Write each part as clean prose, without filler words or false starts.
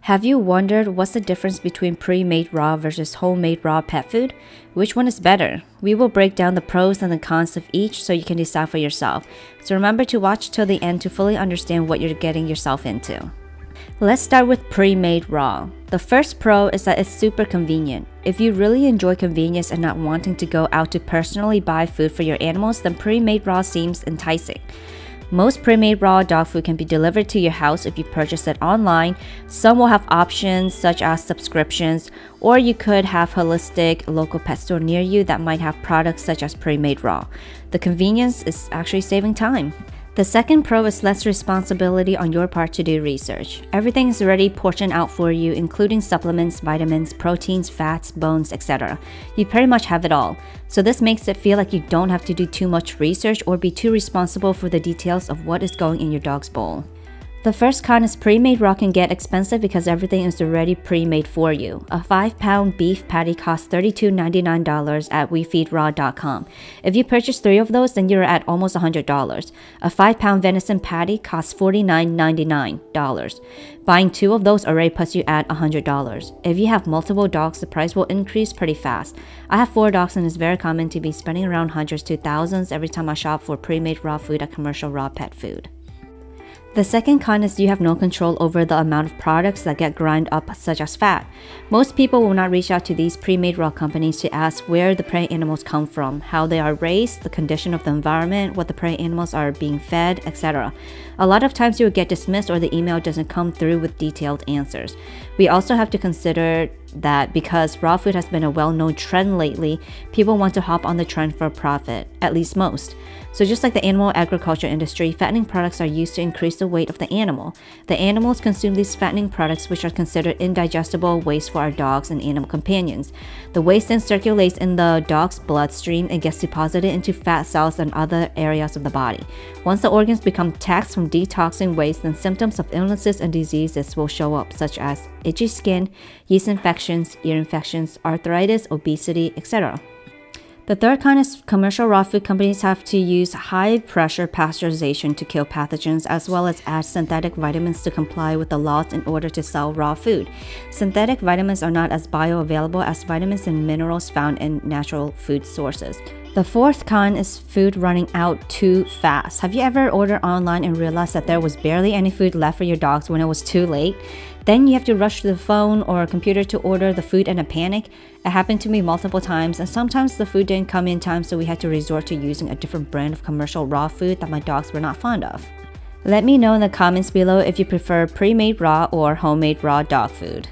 Have you wondered what's the difference between pre-made raw versus homemade raw pet food? Which one is better? We will break down the pros and the cons of each so you can decide for yourself. So remember to watch till the end to fully understand what you're getting yourself into. Let's start with pre-made raw. The first pro is that it's super convenient. If you really enjoy convenience and not wanting to go out to personally buy food for your animals, then pre-made raw seems enticing. Most pre-made raw dog food can be delivered to your house if you purchase it online. Some will have options such as subscriptions, or you could have holistic local pet store near you that might have products such as pre-made raw. The convenience is actually saving time. The second pro is less responsibility on your part to do research. Everything is already portioned out for you, including supplements, vitamins, proteins, fats, bones, etc. You pretty much have it all. So this makes it feel like you don't have to do too much research or be too responsible for the details of what is going in your dog's bowl. The first con is pre-made raw can get expensive because everything is already pre-made for you. A 5-pound beef patty costs $32.99 at WeFeedRaw.com. If you purchase 3 of those, then you're at almost $100. A 5-pound venison patty costs $49.99. Buying 2 of those already puts you at $100. If you have multiple dogs, the price will increase pretty fast. I have 4 dogs and it's very common to be spending around hundreds to thousands every time I shop for pre-made raw food at commercial raw pet food. The second con is you have no control over the amount of products that get ground up, such as fat. Most people will not reach out to these pre-made raw companies to ask where the prey animals come from, how they are raised, the condition of the environment, what the prey animals are being fed, etc. A lot of times you will get dismissed or the email doesn't come through with detailed answers. We also have to consider that because raw food has been a well-known trend lately, people want to hop on the trend for profit, at least most. So just like the animal agriculture industry, fattening products are used to increase the weight of the animal. The animals consume these fattening products, which are considered indigestible waste for our dogs and animal companions. The waste then circulates in the dog's bloodstream and gets deposited into fat cells and other areas of the body. Once the organs become taxed from detoxing waste, then symptoms of illnesses and diseases will show up, such as itchy skin, yeast infections, ear infections, arthritis, obesity, etc. The third kind is commercial raw food companies have to use high-pressure pasteurization to kill pathogens, as well as add synthetic vitamins to comply with the laws in order to sell raw food. Synthetic vitamins are not as bioavailable as vitamins and minerals found in natural food sources. The fourth con is food running out too fast. Have you ever ordered online and realized that there was barely any food left for your dogs when it was too late? Then you have to rush to the phone or computer to order the food in a panic. It happened to me multiple times, and sometimes the food didn't come in time, so we had to resort to using a different brand of commercial raw food that my dogs were not fond of. Let me know in the comments below if you prefer pre-made raw or homemade raw dog food.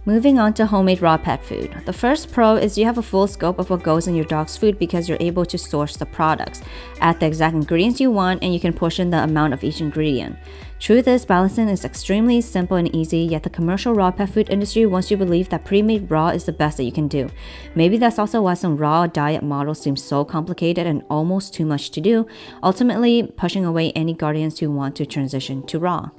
Moving on to homemade raw pet food. The first pro is you have a full scope of what goes in your dog's food because you're able to source the products, add the exact ingredients you want, and you can portion the amount of each ingredient. Truth is, balancing is extremely simple and easy, yet the commercial raw pet food industry wants you to believe that pre-made raw is the best that you can do. Maybe that's also why some raw diet models seem so complicated and almost too much to do, ultimately pushing away any guardians who want to transition to raw.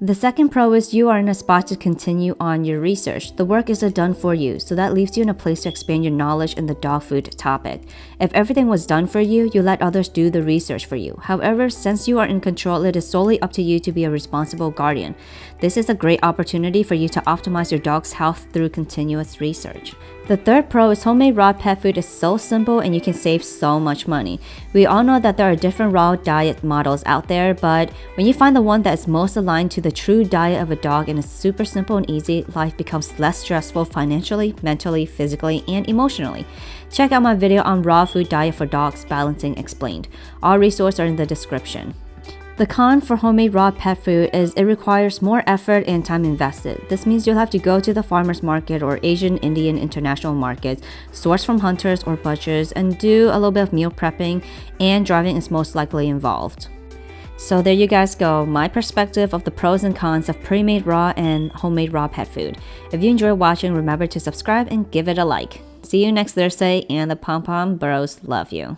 The second pro is you are in a spot to continue on your research. The work is done for you, so that leaves you in a place to expand your knowledge in the dog food topic. If everything was done for you, you let others do the research for you. However, since you are in control, it is solely up to you to be a responsible guardian. This is a great opportunity for you to optimize your dog's health through continuous research. The third pro is homemade raw pet food is so simple and you can save so much money. We all know that there are different raw diet models out there, but when you find the one that is most aligned to the true diet of a dog and is super simple and easy, life becomes less stressful financially, mentally, physically, and emotionally. Check out my video on raw food diet for dogs, balancing explained. All resources are in the description. The con for homemade raw pet food is it requires more effort and time invested. This means you'll have to go to the farmer's market or Asian, Indian, international markets, source from hunters or butchers, and do a little bit of meal prepping, and driving is most likely involved. So there you guys go, my perspective of the pros and cons of pre-made raw and homemade raw pet food. If you enjoy watching, remember to subscribe and give it a like. See you next Thursday, and the Pom Pom Bros love you.